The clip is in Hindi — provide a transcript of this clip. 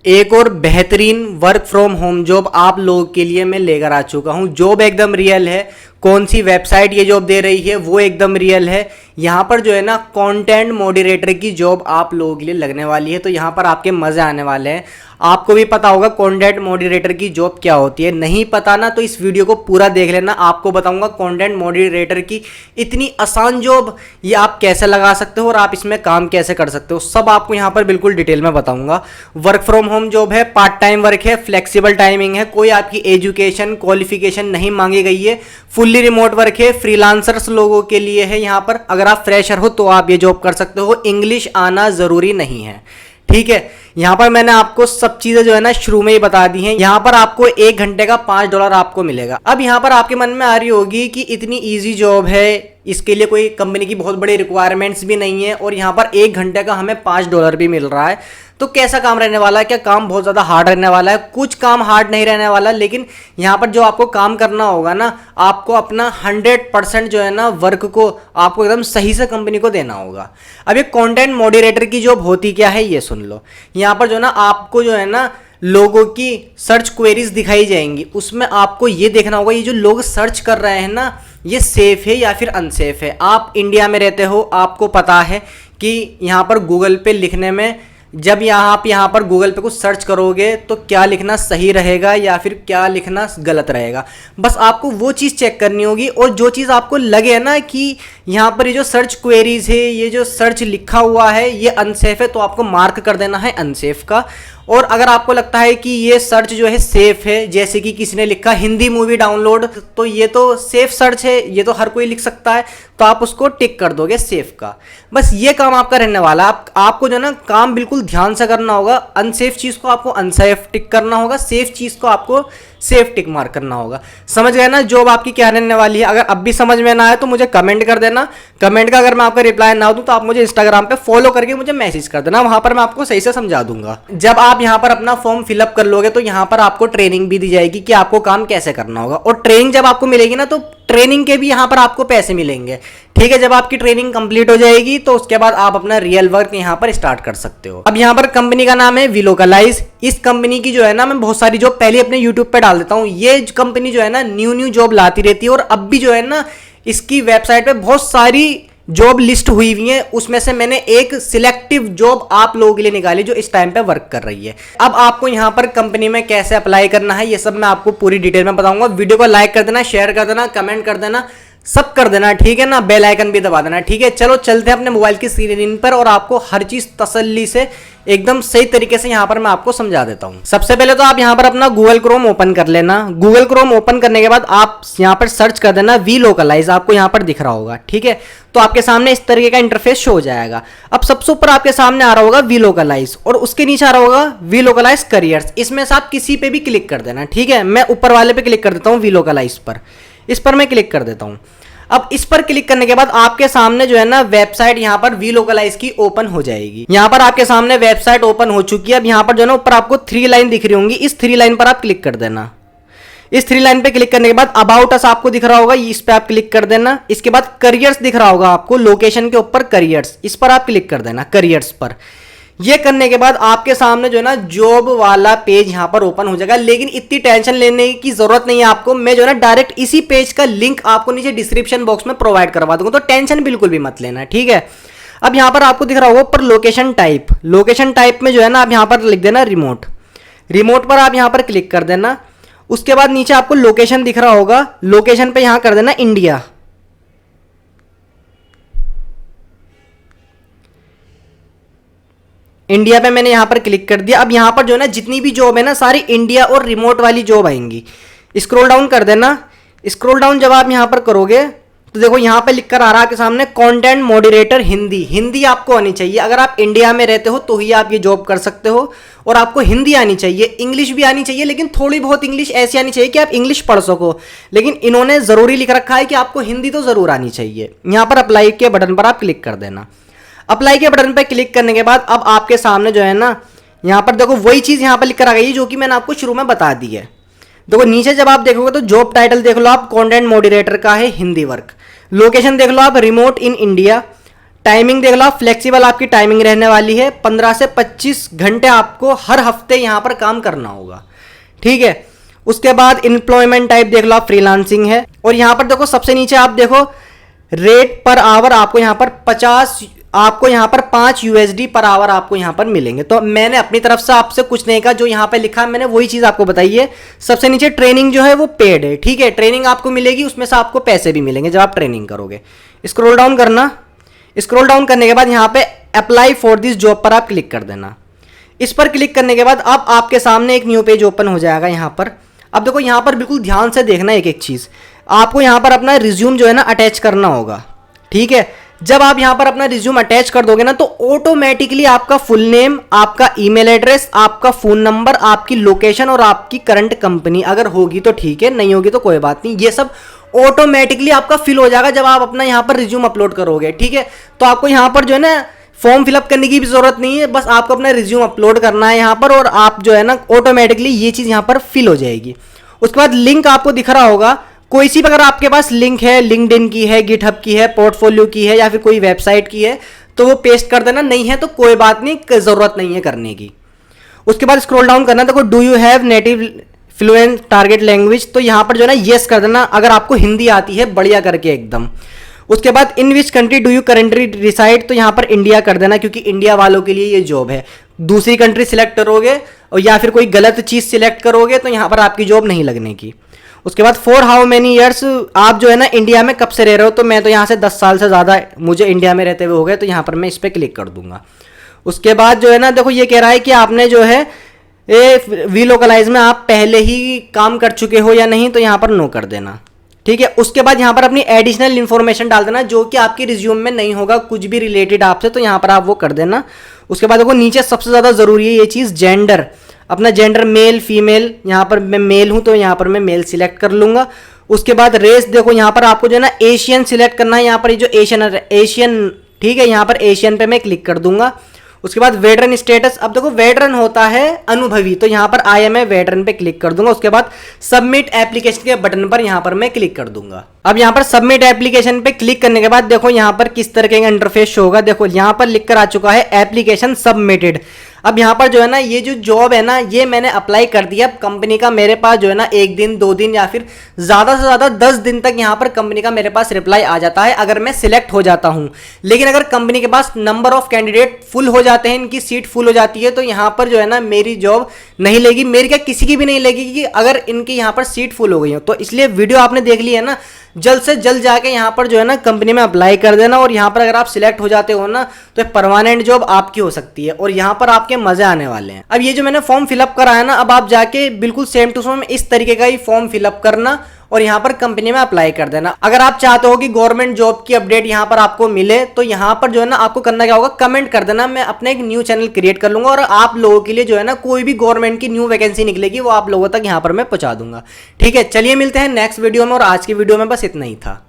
एक और बेहतरीन वर्क फ्रॉम होम जॉब आप लोगों के लिए मैं लेकर आ चुका हूं। जॉब एकदम रियल है। कौन सी वेबसाइट ये जॉब दे रही है वो एकदम रियल है। यहाँ पर जो है ना कंटेंट मॉडरेटर की जॉब आप लोगों के लिए लगने वाली है, तो यहाँ पर आपके मजे आने वाले हैं। आपको भी पता होगा कंटेंट मॉडरेटर की जॉब क्या होती है, नहीं पता ना तो इस वीडियो को पूरा देख लेना। आपको बताऊंगा कंटेंट मॉडरेटर की इतनी आसान जॉब ये आप कैसे लगा सकते हो और आप इसमें काम कैसे कर सकते हो, सब आपको यहाँ पर बिल्कुल डिटेल में बताऊंगा। वर्क फ्रॉम होम जॉब है, पार्ट टाइम वर्क है, फ्लेक्सिबल टाइमिंग है, कोई आपकी एजुकेशन क्वालिफिकेशन नहीं मांगी गई है, फुल्ली रिमोट वर्क है, फ्रीलांसर्स लोगों के लिए है। यहाँ पर अगर आप फ्रेशर हो तो आप ये जॉब कर सकते हो, इंग्लिश आना जरूरी नहीं है, ठीक है। यहाँ पर मैंने आपको सब चीजें जो है ना शुरू में ही बता दी हैं। यहाँ पर आपको 1 घंटे का $5 आपको मिलेगा। अब यहाँ पर आपके मन में आ रही होगी कि इतनी इजी जॉब है, इसके लिए कोई कंपनी की बहुत बड़ी रिक्वायरमेंट्स भी नहीं है और यहाँ पर 1 घंटे का हमें $5 भी मिल रहा है, तो कैसा काम रहने वाला है? क्या काम बहुत ज़्यादा हार्ड रहने वाला है? कुछ काम हार्ड नहीं रहने वाला, लेकिन यहाँ पर जो आपको काम करना होगा ना, आपको अपना 100% जो है ना वर्क को आपको एकदम सही से कंपनी को देना होगा। अब ये कंटेंट मॉडरेटर की जॉब होती क्या है ये सुन लो। यहाँ पर जो ना आपको जो है ना लोगों की सर्च क्वेरीज दिखाई जाएंगी, उसमें आपको ये देखना होगा ये जो लोग सर्च कर रहे हैं ना ये सेफ है या फिर अनसेफ है। आप इंडिया में रहते हो, आपको पता है कि यहाँ पर गूगल पे लिखने में, जब आप यहाँ पर गूगल पे कुछ सर्च करोगे तो क्या लिखना सही रहेगा या फिर क्या लिखना गलत रहेगा। बस आपको वो चीज़ चेक करनी होगी, और जो चीज़ आपको लगे ना कि यहाँ पर ये जो सर्च क्वेरीज है, ये जो सर्च लिखा हुआ है ये अनसेफ है, तो आपको मार्क कर देना है अनसेफ का। और अगर आपको लगता है कि ये सर्च जो है सेफ है, जैसे कि किसी ने लिखा हिंदी मूवी डाउनलोड, तो ये तो सेफ सर्च है, ये तो हर कोई लिख सकता है, तो आप उसको टिक कर दोगे सेफ का। बस ये काम आपका रहने वाला। आपको जो ना काम बिल्कुल ध्यान से करना होगा। अनसेफ चीज़ को आपको अनसेफ टिक करना होगा, सेफ चीज़ को आपको सेफ टिक मार्क करना होगा। समझ गए ना जॉब आपकी क्या रहने वाली है? अगर अब भी समझ में ना आए तो मुझे कमेंट कर देना। कमेंट का अगर मैं आपका रिप्लाई ना दूं तो आप मुझे इंस्टाग्राम पे फॉलो करके मुझे मैसेज कर देना, वहां पर मैं आपको सही से समझा दूंगा। जब आप यहाँ पर अपना फॉर्म फिलअप कर लोगे तो यहाँ पर आपको ट्रेनिंग भी दी जाएगी कि आपको काम कैसे करना होगा, और ट्रेनिंग जब आपको मिलेगी ना तो ट्रेनिंग के भी यहाँ पर आपको पैसे मिलेंगे, ठीक है। जब आपकी ट्रेनिंग कंप्लीट हो जाएगी तो उसके बाद आप अपना रियल वर्क यहाँ पर स्टार्ट कर सकते हो। अब यहाँ पर कंपनी का नाम है वीलोकलाइज। इस कंपनी की जो है ना मैं बहुत सारी जॉब पहले अपने यूट्यूब पे डाल देता हूँ। ये कंपनी जो है ना न्यू जॉब लाती रहती है, और अब भी जो है ना इसकी वेबसाइट पे बहुत सारी जॉब लिस्ट हुई हुई है, उसमें से मैंने एक सिलेक्टिव जॉब आप लोगों के लिए निकाली जो इस टाइम पे वर्क कर रही है। अब आपको यहाँ पर कंपनी में कैसे अप्लाई करना है ये सब मैं आपको पूरी डिटेल में बताऊंगा। वीडियो को लाइक कर देना, शेयर कर देना, कमेंट कर देना, सब कर देना, ठीक है ना। बेल आइकन भी दबा देना, ठीक है। चलो चलते हैं अपने मोबाइल की स्क्रीन पर और आपको हर चीज तसल्ली से एकदम सही तरीके से यहाँ पर मैं आपको समझा देता हूँ। सबसे पहले तो आप यहाँ पर अपना गूगल क्रोम ओपन कर लेना। गूगल क्रोम ओपन करने के बाद आप यहाँ पर सर्च कर देना वीलोकलाइज, आपको यहाँ पर दिख रहा होगा, ठीक है। तो आपके सामने इस तरीके का इंटरफेस शो हो जाएगा। अब सबसे ऊपर आपके सामने आ रहा होगा वीलोकलाइज, और उसके नीचे आ रहा होगा वीलोकलाइज करियर्स। इसमें से आप किसी पे भी क्लिक कर देना, ठीक है। मैं ऊपर वाले पे क्लिक कर देता हूँ वीलोकलाइज पर, इस पर मैं क्लिक कर देता हूँ। अब इस पर क्लिक करने के बाद आपके सामने जो है ना वेबसाइट यहाँ पर वीलोकलाइज की ओपन हो जाएगी। यहाँ पर आपके सामने वेबसाइट ओपन हो चुकी है। अब यहाँ पर जो है ना ऊपर आपको 3 लाइन दिख रही होंगी, इस 3 लाइन पर आप क्लिक कर देना। इस 3 लाइन पे क्लिक करने के बाद अबाउट अस आपको दिख रहा होगा, इस पे आप क्लिक कर देना। इसके बाद करियर्स दिख रहा होगा आपको, लोकेशन के ऊपर करियर्स, इस पर आप क्लिक कर देना, करियर्स पर। ये करने के बाद आपके सामने जो है ना जॉब वाला पेज यहाँ पर ओपन हो जाएगा, लेकिन इतनी टेंशन लेने की जरूरत नहीं है आपको। मैं जो है ना डायरेक्ट इसी पेज का लिंक आपको नीचे डिस्क्रिप्शन बॉक्स में प्रोवाइड करवा दूंगा, तो टेंशन बिल्कुल भी मत लेना, ठीक है। अब यहाँ पर आपको दिख रहा होगा ऊपर लोकेशन टाइप। लोकेशन टाइप में जो है ना आप यहाँ पर लिख देना रिमोट। रिमोट पर आप यहाँ पर क्लिक कर देना। उसके बाद नीचे आपको लोकेशन दिख रहा होगा, लोकेशन पे यहाँ कर देना इंडिया। इंडिया पे मैंने यहाँ पर क्लिक कर दिया। अब यहाँ पर जो है ना जितनी भी जॉब है ना सारी इंडिया और रिमोट वाली जॉब आएंगी। स्क्रॉल डाउन कर देना। स्क्रॉल डाउन जब आप यहाँ पर करोगे तो देखो यहाँ पे लिख कर आ रहा है आपके सामने कंटेंट मॉडरेटर हिंदी। हिंदी आपको आनी चाहिए। अगर आप इंडिया में रहते हो तो ही आप ये जॉब कर सकते हो, और आपको हिंदी आनी चाहिए, इंग्लिश भी आनी चाहिए, लेकिन थोड़ी बहुत इंग्लिश ऐसी आनी चाहिए कि आप इंग्लिश पढ़ सको। लेकिन इन्होंने जरूरी लिख रखा है कि आपको हिंदी तो जरूर आनी चाहिए। यहाँ पर अप्लाई के बटन पर आप क्लिक कर देना। अप्लाई के बटन पर क्लिक करने के बाद अब आपके सामने जो है ना यहाँ पर देखो वही चीज़ यहाँ पर लिख कर आ गई है जो कि मैंने आपको शुरू में बता दी है। देखो नीचे जब आप देखोगे तो जॉब टाइटल देख लो आप, कंटेंट मॉडरेटर का है हिंदी वर्क। लोकेशन देख लो आप रिमोट इन इंडिया। टाइमिंग देख लो, फ्लेक्सिबल आपकी टाइमिंग रहने वाली है। 15 से 25 घंटे आपको हर हफ्ते यहाँ पर काम करना होगा, ठीक है। उसके बाद एम्प्लॉयमेंट टाइप देख लो, आप फ्रीलांसिंग है। और यहाँ पर देखो सबसे नीचे आप देखो रेट पर आवर आपको यहाँ पर 5 USD पर आवर आपको यहाँ पर मिलेंगे। तो मैंने अपनी तरफ से आपसे कुछ नहीं कहा, जो यहाँ पे लिखा है मैंने वही चीज आपको बताई है। सबसे नीचे ट्रेनिंग जो है वो पेड है, ठीक है, ट्रेनिंग आपको मिलेगी, उसमें से आपको पैसे भी मिलेंगे जब आप ट्रेनिंग करोगे। स्क्रॉल डाउन करना, स्क्रॉल डाउन करने के बाद यहाँ पे अप्लाई फॉर दिस जॉब पर आप क्लिक कर देना। इस पर क्लिक करने के बाद अब आपके सामने एक न्यू पेज ओपन हो जाएगा यहाँ पर। अब देखो यहाँ पर बिल्कुल ध्यान से देखना एक एक चीज, आपको यहाँ पर अपना रिज्यूम जो है ना अटैच करना होगा, ठीक है। जब आप यहाँ पर अपना रिज्यूम अटैच कर दोगे ना तो ऑटोमेटिकली आपका फुल नेम, आपका ईमेल एड्रेस, आपका फोन नंबर, आपकी लोकेशन और आपकी करंट कंपनी अगर होगी तो ठीक है, नहीं होगी तो कोई बात नहीं, ये सब ऑटोमेटिकली आपका फिल हो जाएगा जब आप अपना यहाँ पर रिज्यूम अपलोड करोगे, ठीक है। तो आपको यहाँ पर जो है ना फॉर्म फिलअप करने की भी जरूरत नहीं है, बस आपको अपना रिज्यूम अपलोड करना है यहाँ पर और आप जो है ना ऑटोमेटिकली ये चीज़ यहाँ पर फिल हो जाएगी। उसके बाद लिंक आपको दिख रहा होगा, कोई सी भी अगर आपके पास लिंक है, लिंक्डइन की है, गिटहब की है, पोर्टफोलियो की है या फिर कोई वेबसाइट की है तो वो पेस्ट कर देना, नहीं है तो कोई बात नहीं, जरूरत नहीं है करने की। उसके बाद स्क्रॉल डाउन करना, देखो do you have native fluent target language, तो यहाँ पर जो है ना येस कर देना अगर आपको हिंदी आती है बढ़िया करके एकदम। उसके बाद in which country do you currently reside, तो यहाँ पर इंडिया कर देना क्योंकि इंडिया वालों के लिए ये जॉब है। दूसरी कंट्री सिलेक्ट करोगे और या फिर कोई गलत चीज़ सिलेक्ट करोगे तो यहाँ पर आपकी जॉब नहीं लगने की। उसके बाद फॉर हाउ मेनी ईयर्स, आप जो है ना इंडिया में कब से रह रहे हो, तो मैं तो यहाँ से 10 साल से ज़्यादा मुझे इंडिया में रहते हुए हो गए, तो यहाँ पर मैं इस पर क्लिक कर दूंगा। उसके बाद जो है ना देखो ये कह रहा है कि आपने जो है वी लोकलाइज में आप पहले ही काम कर चुके हो या नहीं, तो यहाँ पर नो कर देना, ठीक है। उसके बाद यहाँ पर अपनी एडिशनल इन्फॉर्मेशन डाल देना जो कि आपकी रिज्यूम में नहीं होगा, कुछ भी रिलेटेड आपसे, तो यहाँ पर आप वो कर देना। उसके बाद देखो नीचे सबसे ज़्यादा ज़रूरी है ये चीज़, जेंडर, अपना जेंडर मेल फीमेल, यहाँ पर मैं मेल हूँ तो यहाँ पर मैं मेल सिलेक्ट कर लूँगा। उसके बाद रेस, देखो यहाँ पर आपको जो है ना एशियन सिलेक्ट करना है, यहाँ पर ये जो एशियन, ठीक है, यहाँ पर एशियन पे मैं क्लिक कर दूंगा। उसके बाद वेटरन स्टेटस, अब देखो वेटरन होता है अनुभवी, तो यहाँ पर आई एम ए वेटरन पे क्लिक कर दूंगा। उसके बाद सबमिट एप्लीकेशन के बटन पर यहाँ पर मैं क्लिक कर दूंगा। अब यहाँ पर सबमिट एप्लीकेशन पे क्लिक करने के बाद देखो यहाँ पर किस तरह का इंटरफेस होगा, देखो यहाँ पर लिख कर आ चुका है एप्लीकेशन सबमिटेड। अब यहाँ पर जो है ना ये जो जॉब है ना ये मैंने अप्लाई कर दिया, कंपनी का मेरे पास जो है ना 1 दिन 2 दिन या फिर ज़्यादा से ज़्यादा 10 दिन तक यहाँ पर कंपनी का मेरे पास रिप्लाई आ जाता है अगर मैं सिलेक्ट हो जाता हूँ। लेकिन अगर कंपनी के पास नंबर ऑफ कैंडिडेट फुल हो जाते हैं, इनकी सीट फुल हो जाती है, तो यहाँ पर जो है ना मेरी जॉब नहीं लेगी, मेरी क्या किसी की भी नहीं लगेगी अगर इनकी यहाँ पर सीट फुल हो गई हो। तो इसलिए वीडियो आपने देख ली है ना, जल्द से जल्द जाके यहाँ पर जो है ना कंपनी में अप्लाई कर देना और यहाँ पर अगर आप सिलेक्ट हो जाते हो ना तो परमानेंट जॉब आपकी हो सकती है और यहाँ पर आपके मजे आने वाले हैं। अब ये जो मैंने फॉर्म फिलअप करा है ना, अब आप जाके बिल्कुल सेम टू सेम इस तरीके का ही फॉर्म फिलअप करना और यहाँ पर कंपनी में अप्लाई कर देना। अगर आप चाहते हो कि गवर्नमेंट जॉब की अपडेट यहाँ पर आपको मिले तो यहाँ पर जो है ना आपको करना क्या होगा, कमेंट कर देना, मैं अपने एक न्यू चैनल क्रिएट कर लूंगा और आप लोगों के लिए जो है ना कोई भी गवर्नमेंट की न्यू वैकेंसी निकलेगी वो आप लोगों तक यहाँ पर मैं पहुंचा दूंगा। ठीक है, चलिए मिलते हैं नेक्स्ट वीडियो में और आज की वीडियो में बस इतना ही था।